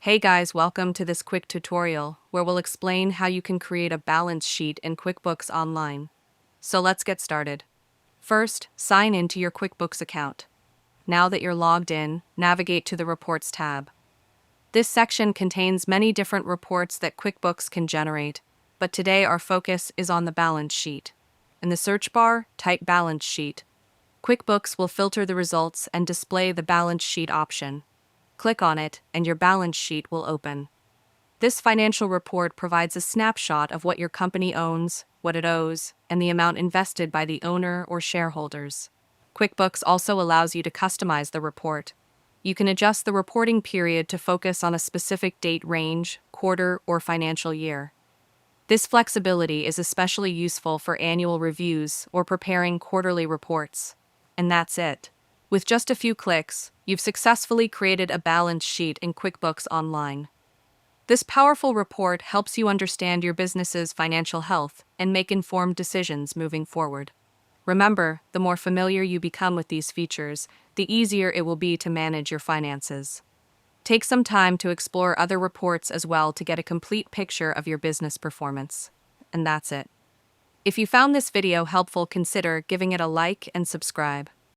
Hey guys, welcome to this quick tutorial where we'll explain how you can create a balance sheet in QuickBooks Online. So let's get started. First, sign into your QuickBooks account. Now that you're logged in, navigate to the Reports tab. This section contains many different reports that QuickBooks can generate, but today our focus is on the balance sheet. In the search bar, type Balance Sheet. QuickBooks will filter the results and display the Balance Sheet option. Click on it, and your balance sheet will open. This financial report provides a snapshot of what your company owns, what it owes, and the amount invested by the owner or shareholders. QuickBooks also allows you to customize the report. You can adjust the reporting period to focus on a specific date range, quarter, or financial year. This flexibility is especially useful for annual reviews or preparing quarterly reports. And that's it. With just a few clicks, you've successfully created a balance sheet in QuickBooks Online. This powerful report helps you understand your business's financial health and make informed decisions moving forward. Remember, the more familiar you become with these features, the easier it will be to manage your finances. Take some time to explore other reports as well to get a complete picture of your business performance. And that's it. If you found this video helpful, consider giving it a like and subscribe.